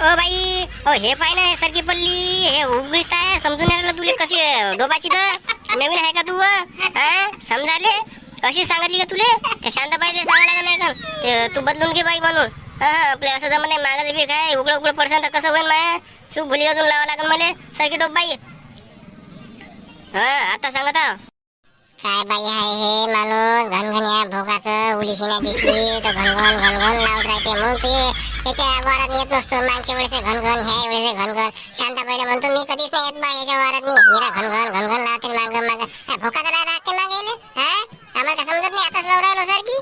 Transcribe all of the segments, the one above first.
O by, ओ हे पाय ना सरकी पडली, हे उघडीच आहे. समजून राहिलं तुले कशी डोबाची तर नवीन आहे का तू? समजाले अशी सांगितली का तुले? त्या शांताबाईला सांगायला लागलं नाही का ते तू बदलून घे बाई म्हणून? आपल्या असं जमत नाही. मागाचं बी काय उघडं उघडं पडसान तर कसं होईल? माया चूक भुली अजून लावा लागेल मला सरकी डोब बाई. आता सांगत आहो. काय बाई आहे हे माणूस घनघन्या भोगाचं उलीशी नाही दिसली तर घनघन घनघन लावत राहते. मग ते याच्या वारात येत नसतो. मागच्या वेळेस घनघन, ह्या वेळेस घनघन. शांताबाईला म्हणतो मी कधीच नाही येत बा याच्या वारात. निरा घनघन घनघन लावते माग माग. भोकाचा राहते मागे येले. आम्हाला का समजत नाही आताच लावून राहिलो सर की?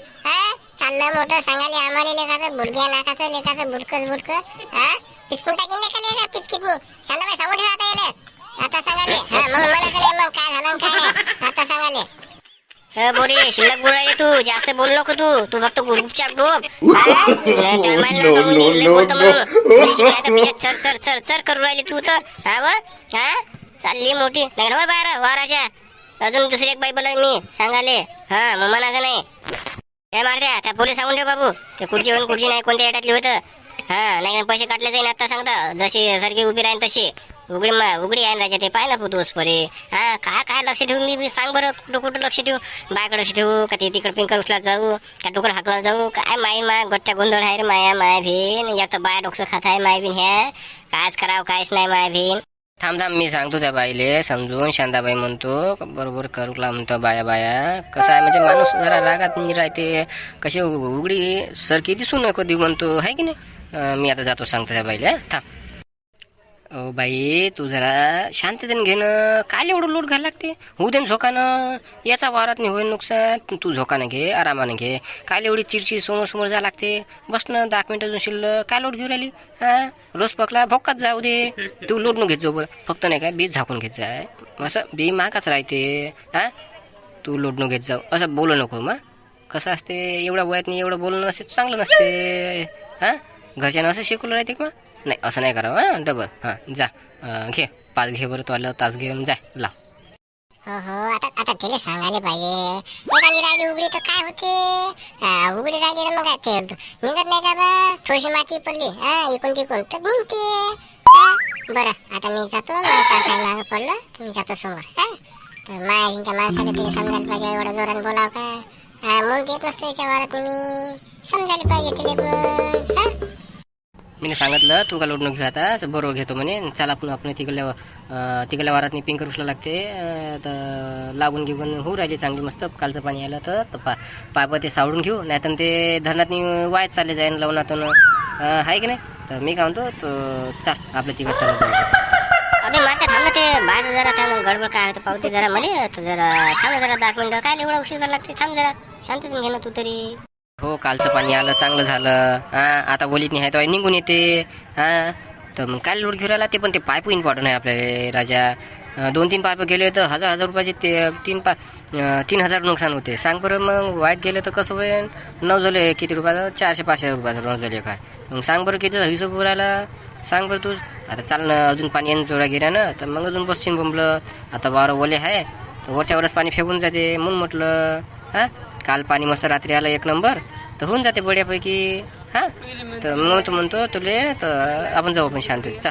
चाललं मोठं सांगाले आम्हाला लेखाचं बुडक्या नाकाचं लेखाचं बुडकं बुडकं. पिचकून टाकीन लेखाले पिचकीतनी. शांताबाई सांगून ठेवा आता येले. आता सांगाले मग मला चले मग काय झालं काय नाही आता सांगाले. बोरे शिल्लक बोलाय तू जास्त बोल नको तू फक्त गुपचाप डोब. चर चर चर चर करू राहिली तू तर. चालली मोठी नाही हो बारा वाराच्या. अजून दुसरी एक बाई बोलाय मी सांगाले. मग म्हणायचं नाही काय मारत्या त्या पोलीस सांगून ठेव बाबू. ते खुर्ची खुर्ची नाही कोणत्या एटातली होतं. नाही पैसे काटले जाईन आता सांगता. जशी सारखी उभी राहीन तशी उघडी आहे राजा. ते पाय ना पुतोस परे. काय काय लक्ष ठेवून मी सांग बरं. कुठं कुठं लक्ष ठेवू? बायकडे लक्ष ठेवू का ते तिकडे पिंकर उचला जाऊ का टुकड हाकला जाऊ? काय माय गट्ट्या गोंधळ आहे रे माया माय भीन. एक तर बाया डोकं खात आहे माय भीन. ह्या कायच करावं कायच नाही माय भीन. थांब मी सांगतो त्या बाईले समजून. शांताबाई म्हणतो बरोबर करूला म्हणतो बाया बाया. कसं आहे म्हणजे माणूस जरा रागात राहते. कशी उघडी सरकी दिसू नको देऊ म्हणतो आहे की नाही. मी आता जातो सांगतो त्या बाईले. थांब. ओ बाई तू जरा शांततेने घेणं. काय एवढं लोट घ्यायला लागते? होऊ दे झोकानं. याचा वारात नाही होईल नुकसान. तू झोकानं घे आरामानं घे. काय एवढी चिडचिड समोर समोर जा लागते. बस ना 10 मिनिटं अजून शिल्लक. काय लोट घेऊ राहिली? रोज पकला भोकात जाऊ दे. तू लोट न घेत जाऊ बरं. फक्त नाही काय बी झाकून घेत जाय. असं बी मागाच राहते. तू लोट न घेत जाऊ असं बोलू नको. मग कसं असते एवढ्या वयात नाही एवढं बोलणं नसते चांगलं नसते. घरच्यांना असं शिकवलं राहते का? नाही असं नाही करावं. डबल जा घे 5 घे बरं. तो तास घेऊन जाय लाव. हो आता तिला सांगायला पाहिजे. एखादी राहिली उघडी तर काय होते? उघडी राहिली तर मग काय ते निघत नाही का बा? थोडीशी माती पडली इकून तिकून तर निघते. बरं आता मी जातो. काय मागं पडलं तर मी जातो समोर. तर माया माणसाला तिला समजायला पाहिजे. एवढं जोराने बोलाव काय? मग येत नसतो याच्या वारात. मी समजायला पाहिजे तिला पण. मी सांगितलं तू का लोड न घेऊ आता बरोबर घेतो म्हणे. चला आपण तिकडल्या वारात पिंकर उचला लागते. तर लागून घेऊन होऊ राहिली चांगली मस्त. कालचं पाणी आलं तर पाईप ते सावडून घेऊ. नाही तर ते धरणात वायच चालले जाईन लवणातून. आहे की नाही. तर मी काय म्हणतो चाल आपल्या तिकडे चालत जाऊ. अबे मारता थांब ना. ते बाहेर जरा थांब. गडबड काय होतं पावते जरा मला. जरा थांब जरा 10 मिनिटं. काय एवढा उशीर करायला लागते? थांब जरा शांततेने घे ना तू तरी. हो कालचं पाणी आलं चांगलं झालं. आता ओलीत नाही आहे तर निघून येते. तर मग काय लोड घेऊन राहिला ते. पण ते पाईप इम्पॉर्टंट आहे आपल्या राजा. 2-3 पाईप गेले तर 1000 रुपयाचे ते 3,000 नुकसान होते. सांग बरं मग वाईट गेले तर कसं होईल? नऊ झाले किती रुपयाचं? 400-500 रुपयाचं नऊ झाले काय? मग सांग बरं किती हिशोब राहिला सांग बरं तू. आता चाल ना अजून पाणी येणं जोरा गेल्या ना तर मग अजून बसशील बोंबलं. आता वारं ओले आहे तर वरच्यावरच पाणी फेकून जाते. म्हणून म्हटलं काल पाणी मस्त रात्री आलं 1 नंबर तर होऊन जाते बढ्यापैकी. तर मग तू म्हणतो तुले तर आपण जाऊ पण शांत. चल.